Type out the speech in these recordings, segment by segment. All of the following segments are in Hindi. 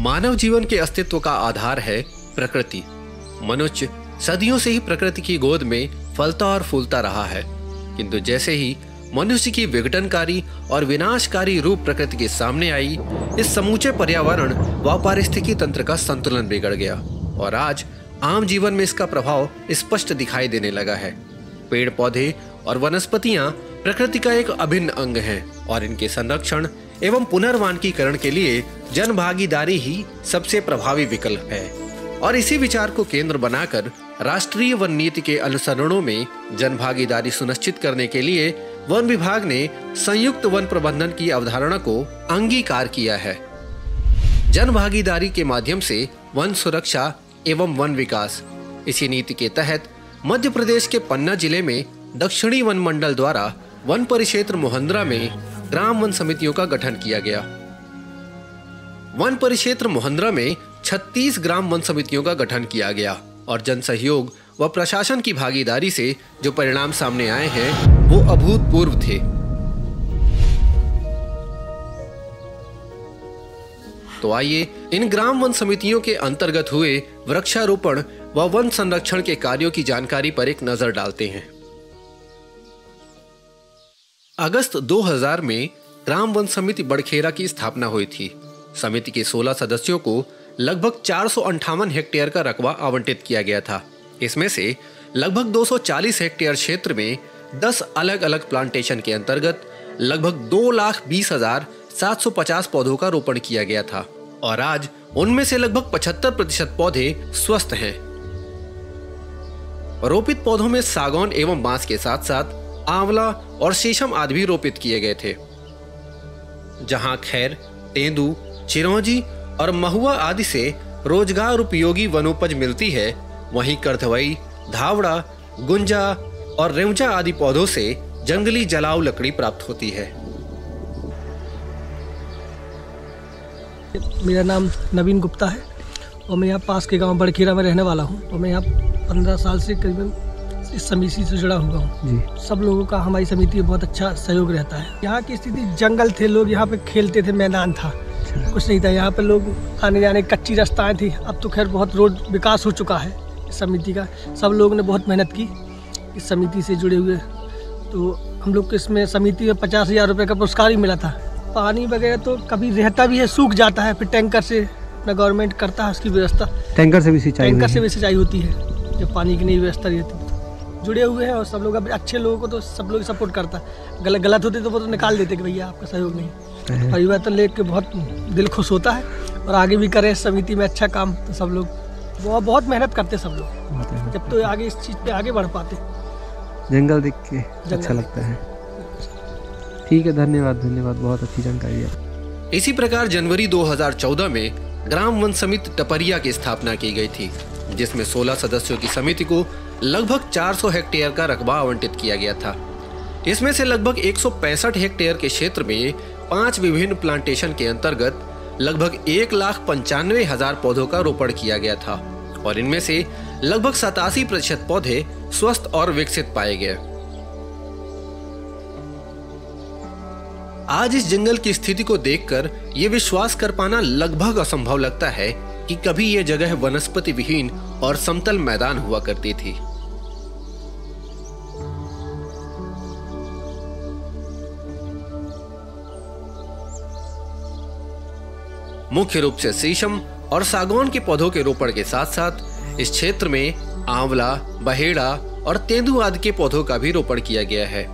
मानव जीवन के अस्तित्व का आधार है प्रकृति। मनुष्य सदियों से ही प्रकृति की गोद में फलता और फूलता रहा है, किंतु जैसे ही मनुष्य की विघटनकारी और विनाशकारी रूप प्रकृति के सामने आई, इस समूचे पर्यावरण व पारिस्थितिकी तंत्र का संतुलन बिगड़ गया और आज आम जीवन में इसका प्रभाव स्पष्ट दिखाई देने लगा है। पेड़ पौधे और वनस्पतियां प्रकृति का एक अभिन्न अंग हैं और इनके संरक्षण एवं पुनर्वानिकीकरण के लिए जन भागीदारी ही सबसे प्रभावी विकल्प है। और इसी विचार को केंद्र बनाकर राष्ट्रीय वन नीति के अनुसरणों में जन भागीदारी सुनिश्चित करने के लिए वन विभाग ने संयुक्त वन प्रबंधन की अवधारणा को अंगीकार किया है। जन भागीदारी के माध्यम से वन सुरक्षा एवं वन विकास, इसी नीति के तहत मध्य प्रदेश के पन्ना जिले में दक्षिणी वन मंडल द्वारा वन परिक्षेत्र मोहंद्रा में ग्राम वन समितियों का गठन किया गया। वन परिक्षेत्र मोहंद्रा में 36 ग्राम वन समितियों का गठन किया गया और जन सहयोग व प्रशासन की भागीदारी से जो परिणाम सामने आए हैं वो अभूतपूर्व थे। तो आइए इन ग्राम वन समितियों के अंतर्गत हुए वृक्षारोपण व वन संरक्षण के कार्यों की जानकारी पर एक नजर डालते हैं। अगस्त 2000 में ग्राम वन समिति बड़खेरा की स्थापना हुई थी। समिति के 16 सदस्यों को लगभग 458 हेक्टेयर का रकबा आवंटित किया गया था। इसमें से लगभग 240 हेक्टेयर क्षेत्र में 10 अलग अलग प्लांटेशन के अंतर्गत लगभग 2,20,750 पौधों का रोपण किया गया था और आज उनमें से लगभग 75% पौधे स्वस्थ हैं। रोपित पौधों में सागौन एवं बांस के साथ साथ आंवला और शीशम आदि भी रोपित किए गए थे। जहां खैर, तेंदू, चिरौंजी और महुआ आदि से रोजगार उपयोगी वनोपज मिलती है, वहीं करधवई, धावड़ा, गुंजा और रेवजा आदि पौधों से जंगली जलाऊ लकड़ी प्राप्त होती है। मेरा नाम नवीन गुप्ता है और मैं यहाँ पास के गांव बड़खेरा में रहने वाला हूँ और मैं यहाँ 15 साल से करीबन इस समिति से जुड़ा हुआ हूँ। सब लोगों का हमारी समिति में बहुत अच्छा सहयोग रहता है। यहाँ की स्थिति जंगल थे, लोग यहाँ पे खेलते थे, मैदान था, कुछ नहीं था। यहाँ पे लोग आने जाने कच्ची रास्ताएं थी। अब तो खैर बहुत रोड विकास हो चुका है इस समिति का। सब लोगों ने बहुत मेहनत की इस समिति से जुड़े हुए। तो हम लोग को इसमें समिति में 50,000 रुपये का पुरस्कार ही मिला था। पानी वगैरह तो कभी रहता भी है, सूख जाता है, फिर टैंकर से अपना गवर्नमेंट करता है उसकी व्यवस्था। टैंकर से भी सिंचाई होती है जब पानी की नई व्यवस्था रहती है। जुड़े हुए हैं और सब लोग अच्छे लोगों को तो सब लोग सपोर्ट करता है। गलत होते तो वो तो निकाल देते कि भैया आपका सहयोग नहीं। परिवार तो लेके बहुत दिल खुश होता है और आगे भी करें समिति में अच्छा काम। तो सब लोग बहुत मेहनत करते सब लोग, जब तो आगे इस चीज़ पे आगे बढ़ पाते। जंगल देख के अच्छा लगता है। ठीक है, धन्यवाद, बहुत अच्छी जानकारी है। इसी प्रकार जनवरी 2014 में ग्राम वन समिति टपरिया की स्थापना की गई थी, जिसमें 16 सदस्यों की समिति को लगभग 400 हेक्टेयर का रकबा आवंटित किया गया था। इसमें से लगभग 165 हेक्टेयर के क्षेत्र में 5 विभिन्न प्लांटेशन के अंतर्गत लगभग 1,95,000 पौधों का रोपण किया गया था और इनमें से लगभग 87% पौधे स्वस्थ और विकसित पाए गए। आज इस जंगल की स्थिति को देखकर ये विश्वास कर पाना लगभग असंभव लगता है कि कभी ये जगह वनस्पति विहीन और समतल मैदान हुआ करती थी। मुख्य रूप से शीशम और सागौन के पौधों के रोपण के साथ साथ इस क्षेत्र में आंवला, बहेड़ा और तेंदू आदि के पौधों का भी रोपण किया गया है।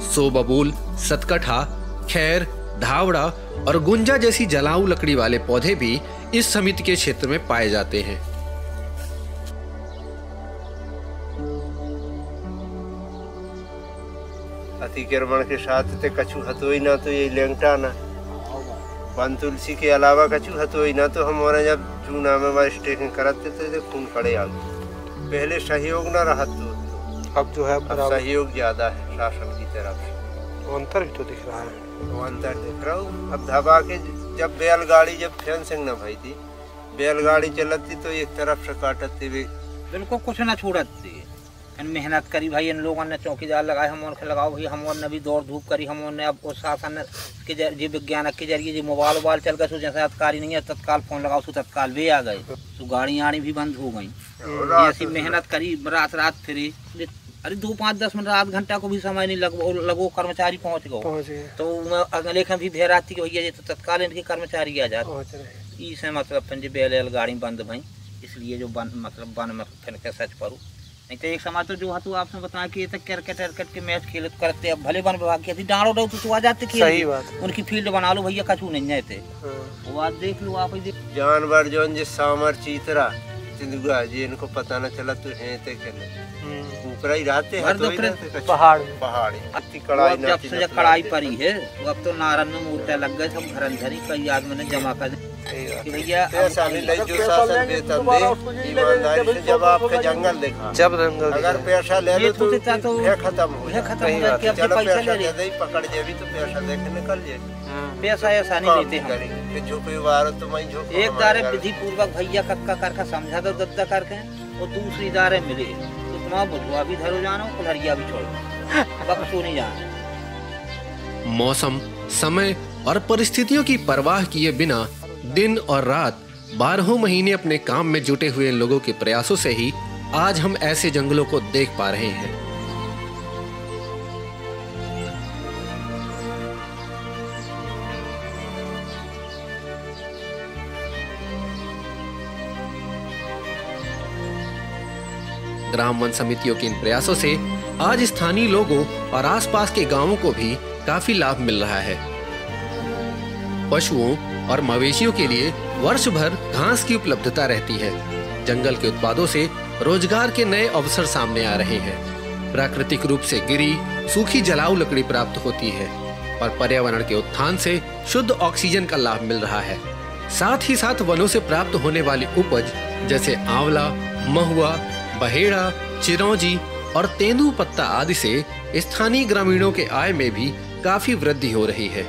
सो बबूल, सतकठा, खैर, धावड़ा और गुंजा जैसी जलाऊ लकड़ी वाले पौधे भी इस समिति के क्षेत्र में पाए जाते हैं। अतिक्रमण के साथ ते कछु हतोई ना तो ये लेंगटा ना वन तुलसी के अलावा कछु हतोई ना तो हमारे जब चूना में स्टेशन करते थे खून खड़े आ गए। पहले सहयोग न रहा तो अब जो है अब सहयोग ज्यादा है शासन की तरफ से। अंतर भी तो दिख रहा है। अंतर दिख रहा हूँ। अब धबा के जब बैलगाड़ी जब फेंसिंग न भई थी, बैलगाड़ी चलती तो एक तरफ से काटती भी बिल्कुल कुछ न छोड़ती मेहनत करी भाई, इन लोगों ने चौकीदार लगाए, हम उनके लगाओ भाई, हम ने भी दौड़ धूप करी, हम ने अब उस शासन के जरिए विज्ञान के जरिए जो मोबाइल वोबाइल चल गए, जैसे अधिकारी नहीं है तत्काल फोन लगाओ तो तत्काल भी आ गए, तो गाड़ी आनी भी बंद हो गई। ऐसी मेहनत करी, रात रात फिरी, अरे 2, 5, 10 मिनट, आध घंटा को भी समय नहीं लगो कर्मचारी पहुँच गए। तो अगले भी भेरा थी कि भैया ये तो तत्काल इनके कर्मचारी आ जाते, इसे मतलब बेल गाड़ी बंद भई, इसलिए जो बन में फिर के सच पड़ू। नहीं तो एक समय तो जो है तो आपने बताया कि ये तो क्रिकेट के मैच खेल करते, अब भले वन विभाग की डाँड़ो डो तो आ जाते खेल, सही बात, उनकी फील्ड बना लो भैया, कछू नहीं जाते। वो बात देख लो आप, जानवर जो सामर चीतरा तिंदुआ जी, इनको पता न चला तो हैं ते ऊपरा ही रहते हैं, तो पहाड़ कड़ाई जब से कड़ाई पड़ी है, अब तो नारन में मूर्तियाँ लग गए, सब घर धरी, कई आदमी ने जमा कर भैया पैसा नहीं जो शासन वेतन दे ईमानदारी से, जब आपका जंगल देखा, जब जंगल अगर पैसा ले लो तो खत्म हो जाए, चलो पैसा दे दे, पकड़ जे भी तो पैसा देके निकल जाए, पैसा ऐसा नहीं देते हम, झोंके वार तो मैं झोंक एक दारे विधि पूर्वक भैया कक्का करके समझा दो दद्दा करके, और दूसरी दारे मिले तो तुम्हारा बुझवा भी धरो जानो, कुल्हड़िया भी छोड़ो, बक्सो नहीं जाना। मौसम, समय और परिस्थितियों की परवाह किए बिना दिन और रात 12 महीने अपने काम में जुटे हुए इन लोगों के प्रयासों से ही आज हम ऐसे जंगलों को देख पा रहे हैं। ग्राम वन समितियों के इन प्रयासों से आज स्थानीय लोगों और आसपास के गांवों को भी काफी लाभ मिल रहा है। पशुओं और मवेशियों के लिए वर्ष भर घास की उपलब्धता रहती है। जंगल के उत्पादों से रोजगार के नए अवसर सामने आ रहे हैं। प्राकृतिक रूप से गिरी सूखी जलाऊ लकड़ी प्राप्त होती है और पर्यावरण के उत्थान से शुद्ध ऑक्सीजन का लाभ मिल रहा है। साथ ही साथ वनों से प्राप्त होने वाली उपज जैसे आंवला, महुआ, बहेड़ा, चिरौंजी और तेंदुपत्ता आदि से स्थानीय ग्रामीणों के आय में भी काफी वृद्धि हो रही है।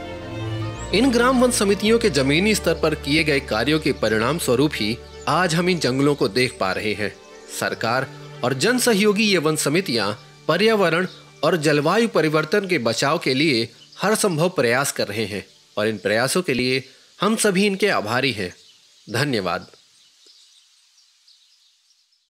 इन ग्राम वन समितियों के जमीनी स्तर पर किए गए कार्यों के परिणाम स्वरूप ही आज हम इन जंगलों को देख पा रहे हैं। सरकार और जन सहयोगी ये वन समितियां पर्यावरण और जलवायु परिवर्तन के बचाव के लिए हर संभव प्रयास कर रहे हैं और इन प्रयासों के लिए हम सभी इनके आभारी हैं। धन्यवाद।